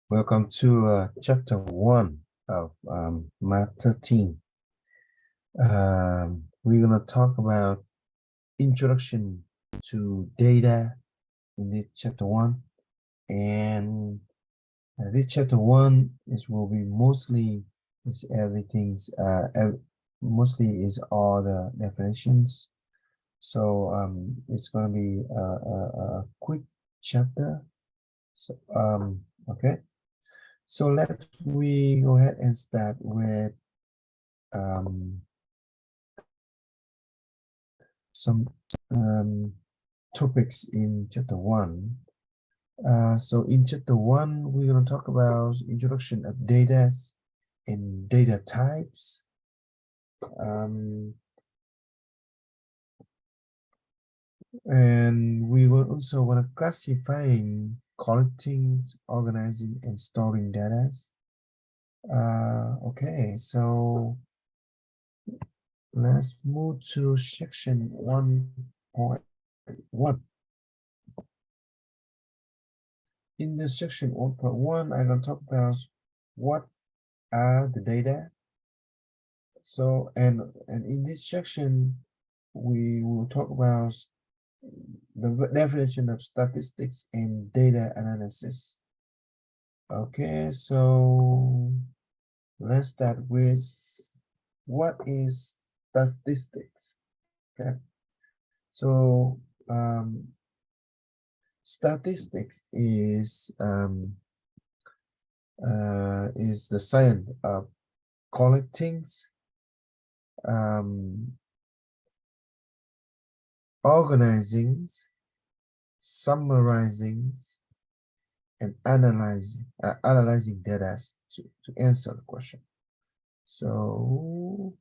Welcome to chapter 1 of Math 13. We're going to talk about introduction to data in this chapter 1. And this chapter 1 will be mostly is everything's mostly is all the definitions. So it's going to be a quick chapter. So okay. So let we go ahead and start with some topics in chapter 1. So in chapter 1, we're going to talk about introduction of data and data types. And we will also want to classifying, collecting, organizing, and storing data. Okay, so let's move to section 1.1. In this section 1.1, I'm going to talk about what are the data. So, and in this section, we will talk about the definition of statistics and data analysis. Okay, so let's start with what is statistics. Okay, so statistics is the science of collecting, organizing, summarizing, and analyzing data to answer the question. So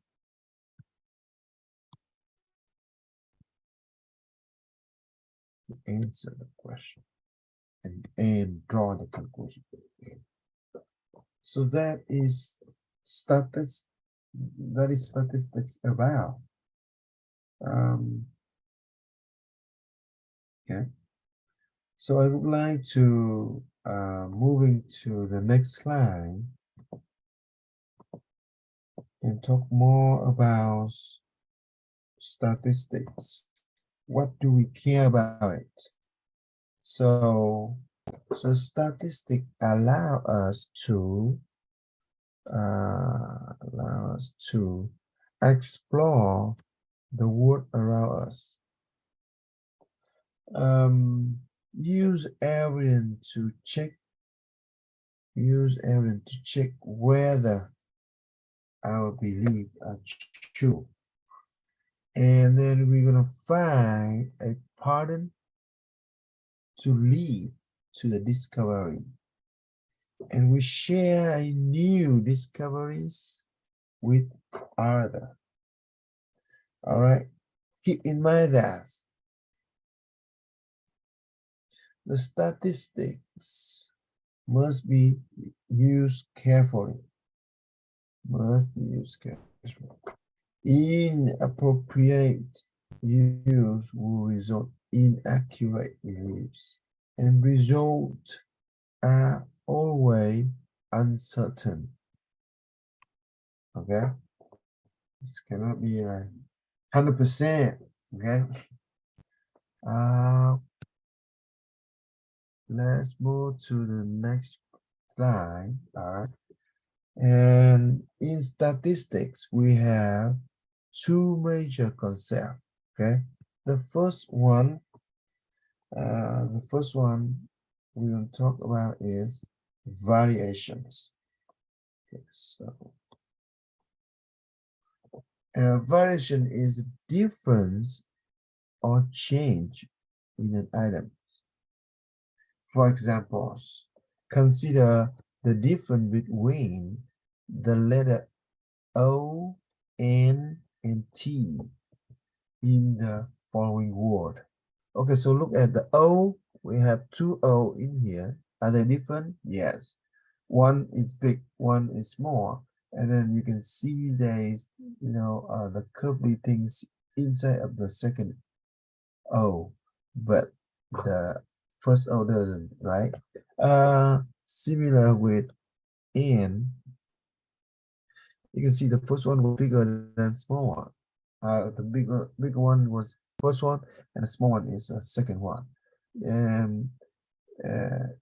to answer the question and draw the conclusion. So that is statistics. That is statistics about. Okay. So I would like to moving to the next slide and talk more about statistics. What do we care about it? So statistics allow us to explore the world around us. Use evidence to check whether our beliefs are true. And then we're gonna find a pattern to lead to the discovery. And we share new discoveries with others. All right. Keep in mind that the statistics must be used carefully. Inappropriate use will result in inaccurate beliefs, and results are always uncertain. Okay, this cannot be 100%. Okay. Let's move to the next slide. All right. And in statistics, we have two major concepts. Okay. The first one we're going to talk about is variations. Okay, so variation is a difference or change in an item. For example, consider the difference between the letter O, N, and T in the following word. Okay, so look at the O. We have two O in here. Are they different? Yes. One is big, one is small. And then you can see there is, the curvy things inside of the second O, but the first O doesn't, right? similar with N, you can see the first one was bigger than small one. The bigger one was first one, and the small one is the second one.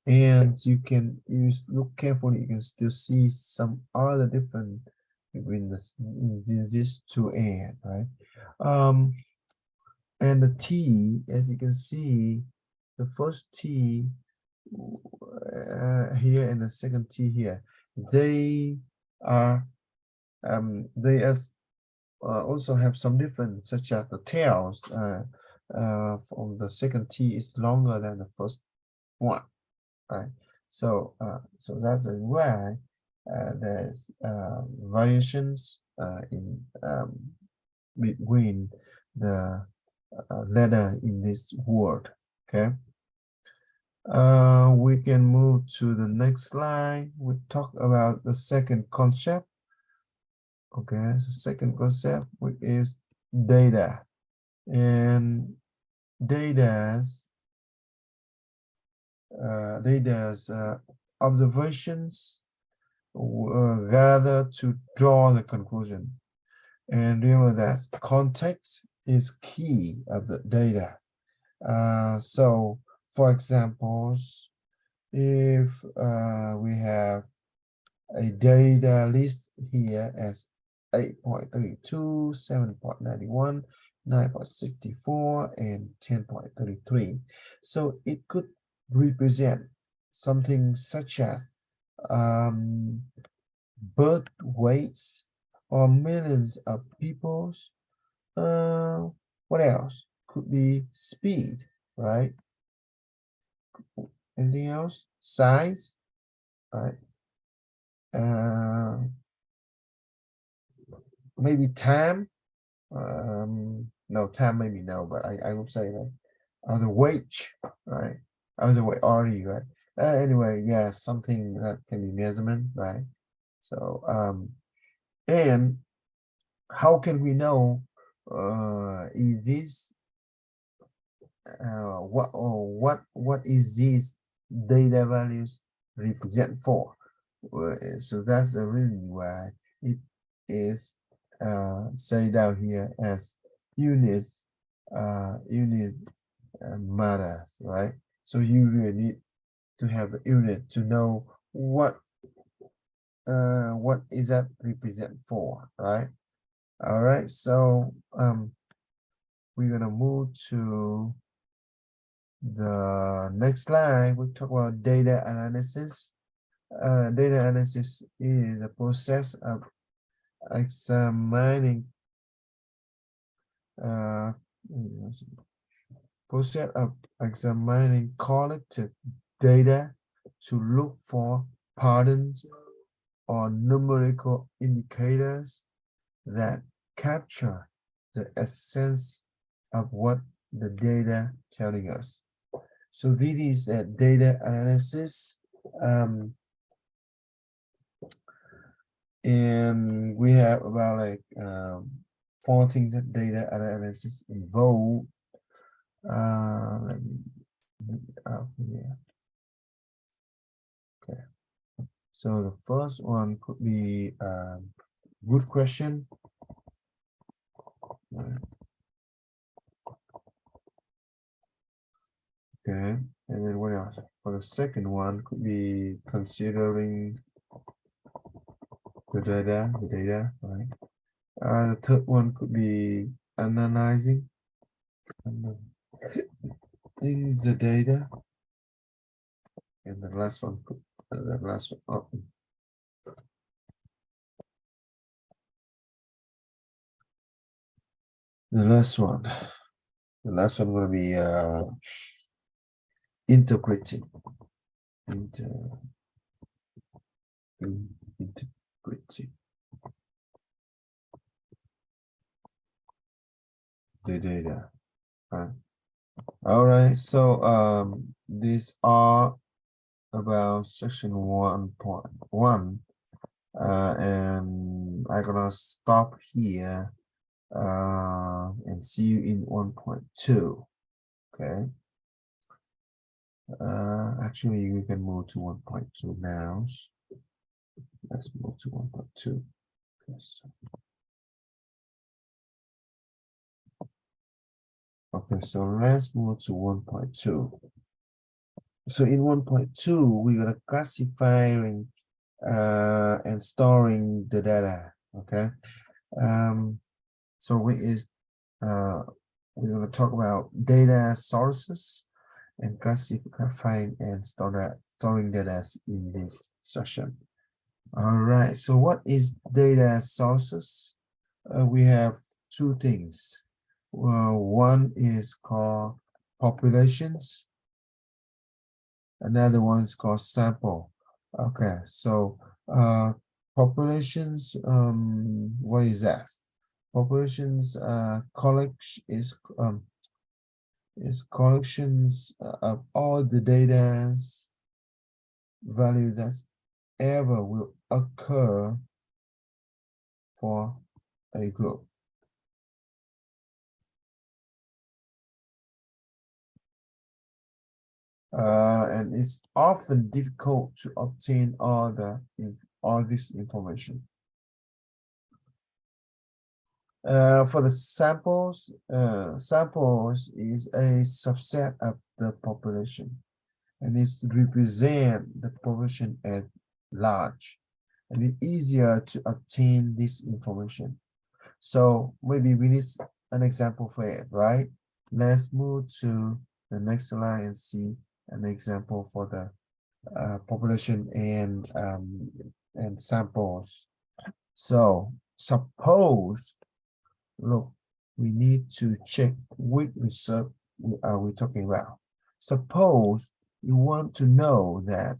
And you can look carefully, you can still see some other difference between these two and right. And the T, as you can see, the first T here and the second T here, they are also have some difference, such as the tails from the second T is longer than the first one, right? So that's why there's variations in between the letter in this word. Okay. We can move to the next slide. We talk about the second concept. Okay, the second concept, which is data. And data's observations rather to draw the conclusion. And remember that context is key of the data. So for examples, if we have a data list here as 8.32, 7.91, 9.64, and 10.33. So it could represent something such as birth weights or millions of people's. What else? Could be speed, right? Anything else? Size, right? Maybe time. No, time maybe no, but I would say like the wage, right? The way already, right? Anyway, yeah, something that can be measurement, right? So and how can we know is this what is these data values represent for? So that's the reason why it is say down here as units matters, right? So you really need to have a unit to know what is that represent for, right? All right, so we're gonna move to the next slide. We talk about data analysis. Data analysis is the process of examining collected data to look for patterns or numerical indicators that capture the essence of what the data telling us. So this is a data analysis, and we have about like 14 data analysis involved. Let me out here. Okay, so the first one could be good question. Okay, and then what else? For the second one could be considering the data, right? The third one could be analyzing the data, and the last one could the last one will be integrating the data, right? All right, so these are about section 1.1, and I'm gonna stop here and see you in 1.2. Okay. Actually, we can move to 1.2 now. Let's move to 1.2. Okay, so let's move to 1.2. So in 1.2, we're gonna classifying and storing the data. Okay. So we're gonna talk about data sources and classifying and storing data in this session. All right, so what is data sources? We have two things. Well, one is called populations. Another one is called sample. Okay, so populations, what is that? Populations is collections of all the data value that ever will occur for a group. And it's often difficult to obtain all this information. For the samples is a subset of the population, and it's represent the population at large, and it's easier to obtain this information. So maybe we need an example for it, right? Let's move to the next slide and see an example for the population and samples. So suppose, look, we need to check which research are we talking about. Suppose you want to know that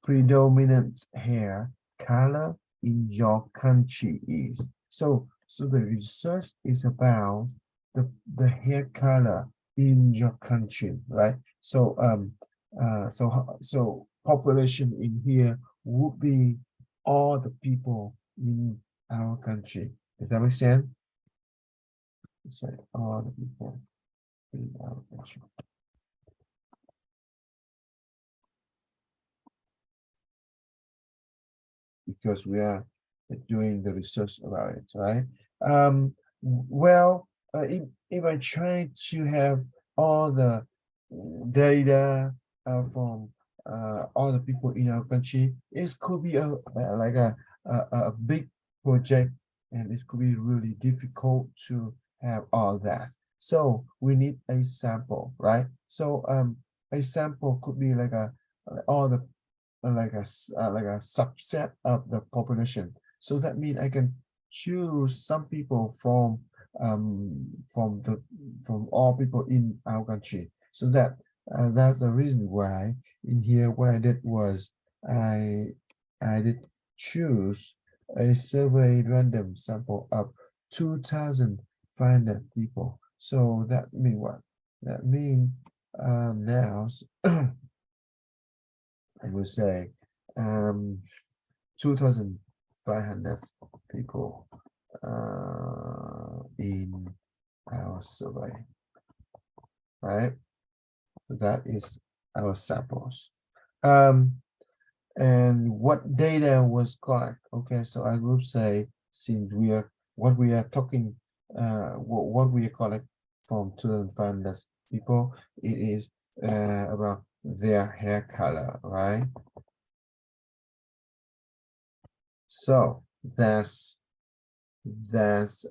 predominant hair color in your country is. So the research is about the hair color in your country, right? So so population in here would be all the people in our country. Does that make sense? Sorry, all the people in our country. Because we are doing the research about it, right? Well, if I try to have all the data from all the people in our country, it could be like a big project, and it could be really difficult to have all that. So we need a sample, right? So a sample could be like all the like a subset of the population. So that means I can choose some people from all people in our country. So that's the reason why in here what I did was I did choose a survey random sample of 2,500 people. So that means what? That means now I would say 2,500 people in our survey, right? So that is our samples. And what data was collected? Okay, so I would say since what we are talking, what we collect from 2,500 people, it is about their hair color, right? So that's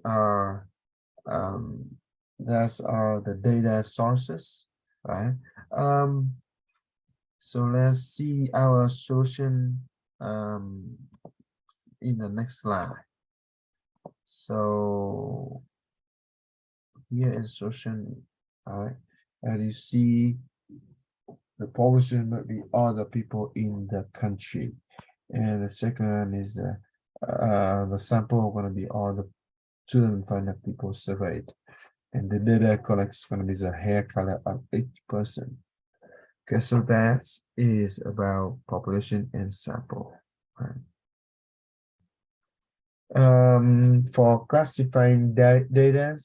our the data sources, right? So let's see our solution in the next slide. So here is solution, all right? And you see the population might be all the people in the country. And the second one is the sample going to be all the 2,500 people surveyed. And the data collects going to be the hair color of 80%. Okay, so that is about population and sample. Right. For classifying data,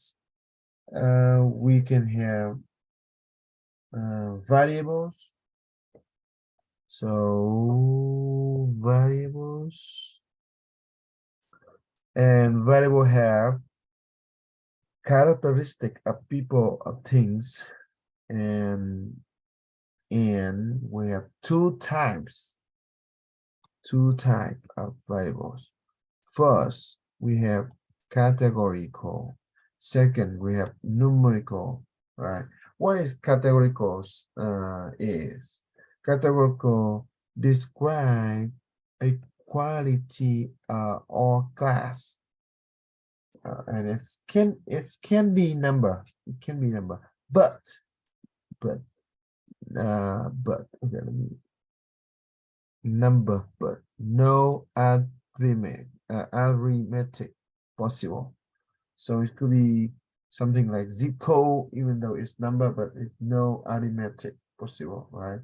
we can have variables. So variables and variable have characteristic of people of things, and we have two types of variables. First, we have categorical. Second, we have numerical, right? What is categorical? Is categorical describe a quality or class, and it can be number. It can be number, but okay, let me number, but no arithmetic possible. So it could be something like zip code, even though it's number, but it's no arithmetic possible, right?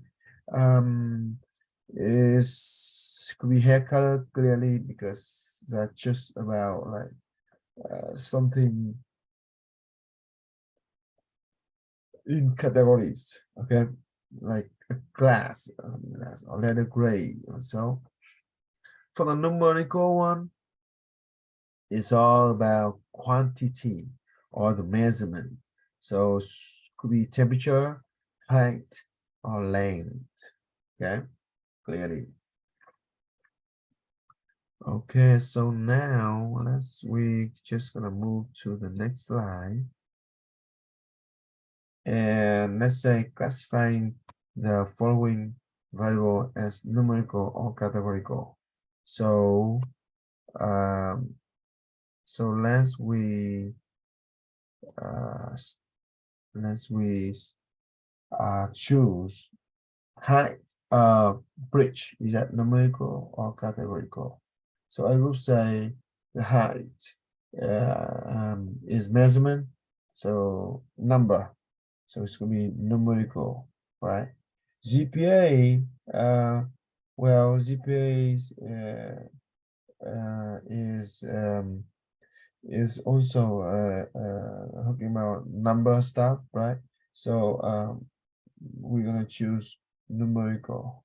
Is could be hair color clearly because that's just about like something in categories, okay, like a class or something like that, or letter grade or so. For the numerical one, it's all about quantity or the measurement. So could be temperature, height, or length. Okay, clearly. Okay, so now we just gonna move to the next slide. And let's say classifying the following variable as numerical or categorical. So so uh, choose height bridge. Is that numerical or categorical? So I will say the height is measurement, so number, so it's going to be numerical, right? GPA, well, GPA is also talking about number stuff, right? So we're gonna choose numerical.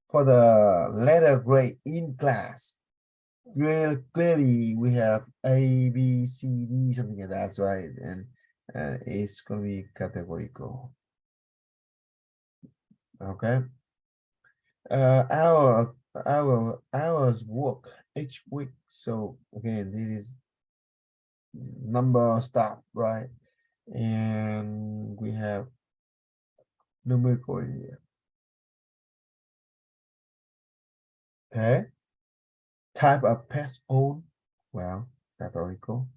For the letter grade in class, clearly we have A, B, C, D, something like that, right? And it's gonna be categorical. Okay. Hours work each week. So again, this is number of staff, right? And we have numerical here. Okay. Type of pet owned, well, categorical.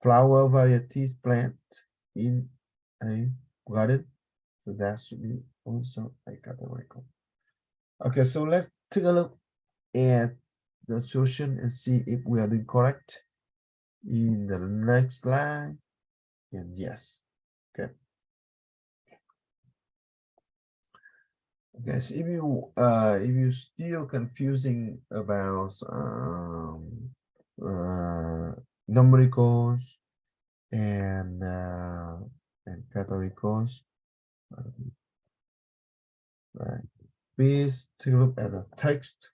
Flower varieties plant in a garden, so that should be also a categorical. Okay, so let's take a look at the solution and see if we are doing correct in the next slide. And yes, okay. Okay, so if you still confusing about numericals and categoricals, right? Please take a look at the text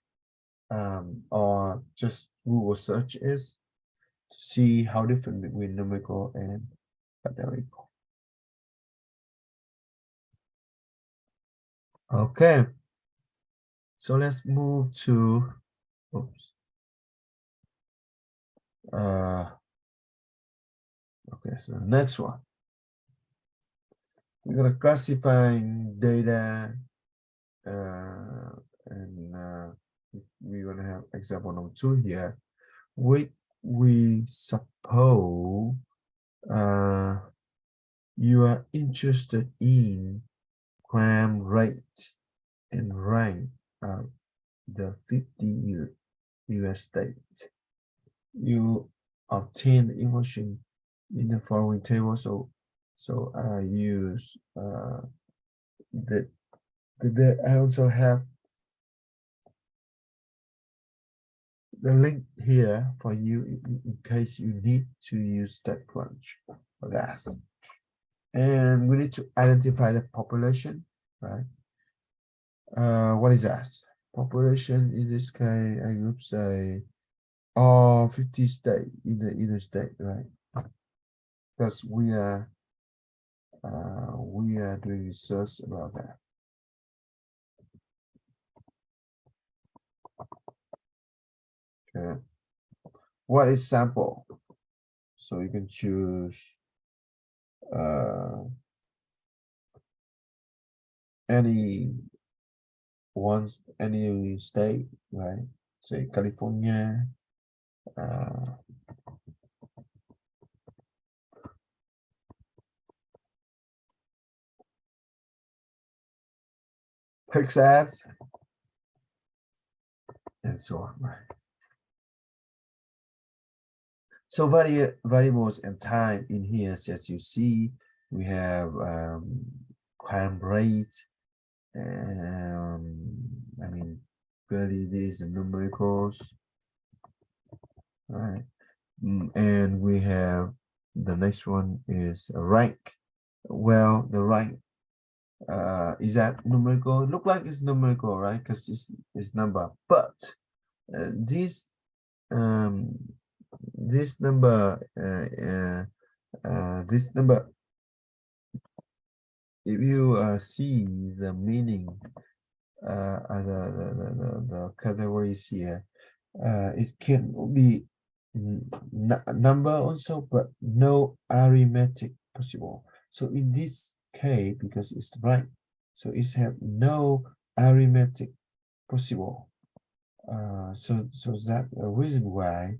or just Google search is to see how different between numerical and categorical. Okay, so let's move to oops. Okay, so the next one. We're gonna classify data and we're gonna have example number 2 here. We suppose you are interested in crime rate and rank of the 50 US states. You obtain the information in the following table. So I use I also have the link here for you in case you need to use TechCrunch for that. And we need to identify the population, right? What is that? Population in this case, I would say all 50 state in the state, right? Because we are doing research about that. Okay. What is sample? So you can choose any any state, right? Say California, Texas, and so on, right? So variables and time in here, as you see, we have crime rate. I mean, clearly these are numericals, right? And we have the next one is a rank. Well, the rank is that numerical? Look like it's numerical, right? Because it's number, but this this number this number, if you see the meaning the categories here, it can be number also, but no arithmetic possible. So in this case, because it's right, so it have no arithmetic possible. So that a reason why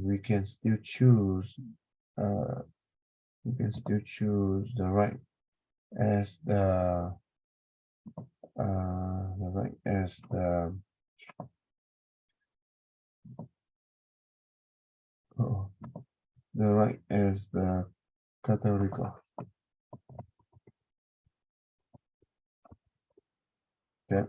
we can still choose the right as the right as the right as the categorical. Okay.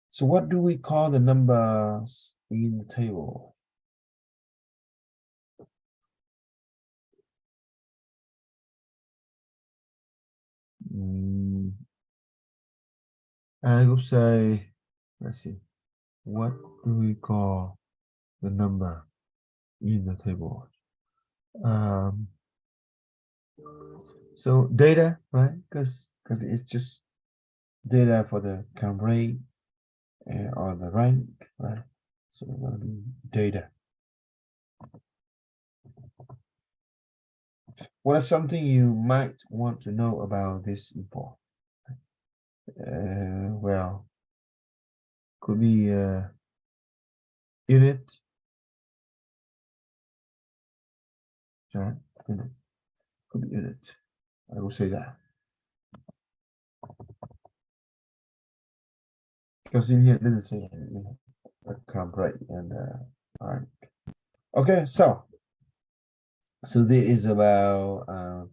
So what do we call the numbers in the table? I would say, let's see, what do we call the number in the table? So data, right? Because it's just data for the count rate or the rank, right? So we're gonna be data. What is something you might want to know about this info? Well, could be unit, right? Unit. Could be unit. I will say that. Because in here it didn't say anything. Count rate and rank. Okay, so this is about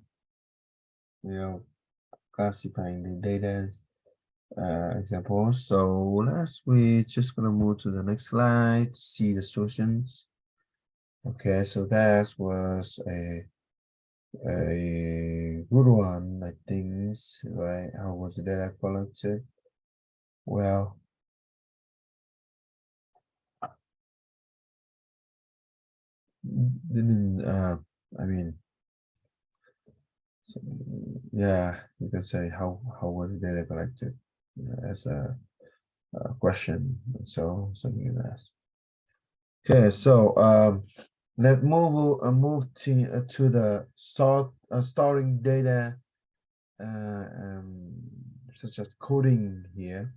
classifying the data examples. So we're just gonna move to the next slide to see the solutions. Okay, so that was a good one, I think, right? How was the data collected? Well, didn't I mean, so, yeah, you can say how was the data collected as a question. So something like that. Okay, so let's move to the storing data, such as coding here.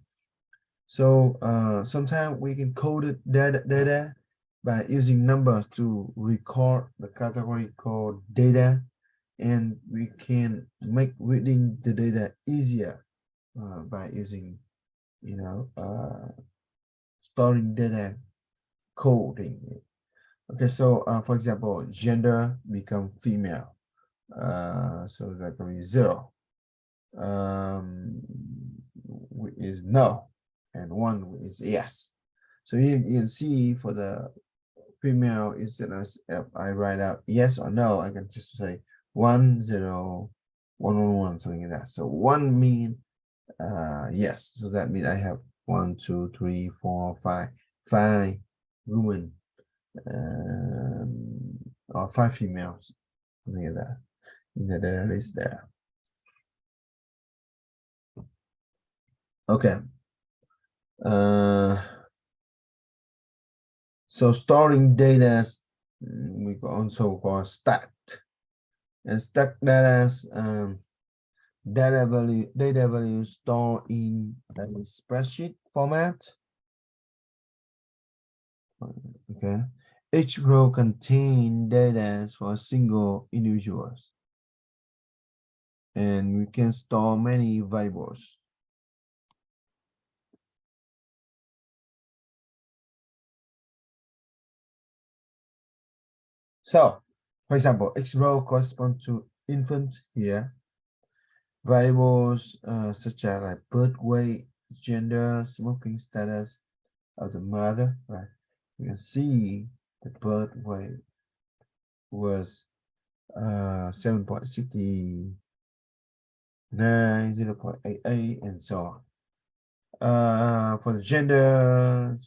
So sometimes we can code it data by using numbers to record the category called data, and we can make reading the data easier by using storing data coding. Okay, so for example, gender become female. So that can be 0. Is no, and 1 is yes. So you can see for the female instead of if I write out yes or no, I can just say 1 0 1 1 1, something like that. So 1 mean yes, so that means I have 1 2 3 4 5 women or 5 females, something like that in the data list there. Okay. So storing data, we also call stack. And stack data, data value stored in a spreadsheet format. Okay. Each row contain data for single individuals. And we can store many variables. So, for example, X row corresponds to infant here. Variables such as like birth weight, gender, smoking status of the mother, right? You can see the birth weight was 7.69, 0.88, and so on. For the gender,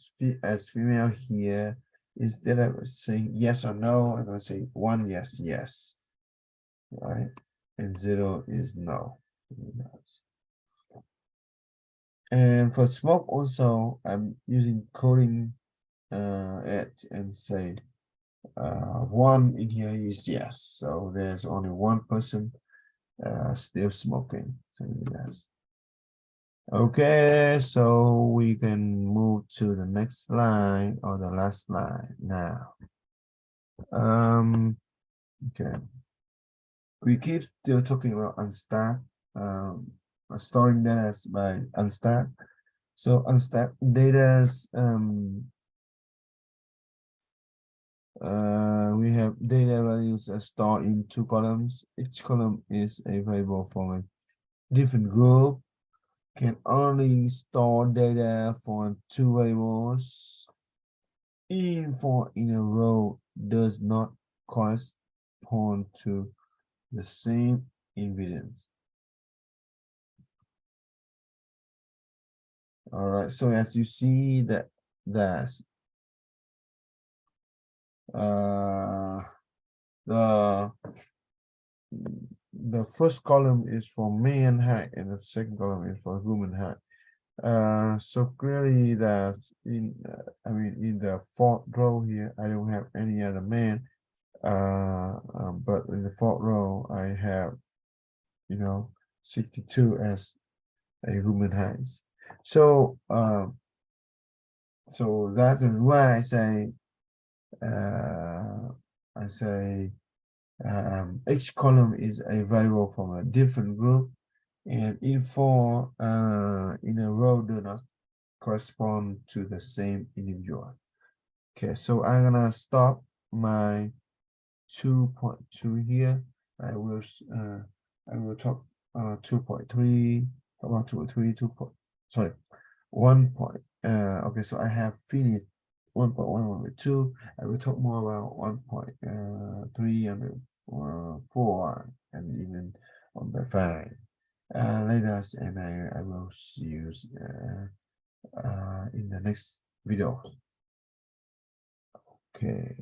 as female here, instead of saying yes or no, I'm going to say 1 yes, yes, right? And 0 is no. And for smoke also, I'm using coding it and say 1 in here is yes. So there's only 1 person still smoking. So yes. Okay, so we can move to the next slide or the last slide now. Okay. We keep still talking about unstack, storing data by unstack. So unstack data, we have data values are stored in 2 columns. Each column is a variable from a different group. Can only store data for 2 variables. Info in a row does not correspond to the same evidence. All right, so as you see that that's the first column is for man height and the second column is for woman height. So clearly that in in the 4th row here I don't have any other man, but in the 4th row I have 62 as a woman height. So so that's why I say each column is a variable from a different group, and info in a row do not correspond to the same individual. Okay, so I'm gonna stop my 2.2 here. I will talk 2.3, about 2.3, 2. Sorry, 1. Okay, so I have finished 1.1, I will talk more about 1.3 and 4 and even on the 5 later, and I will see you in the next video. Okay.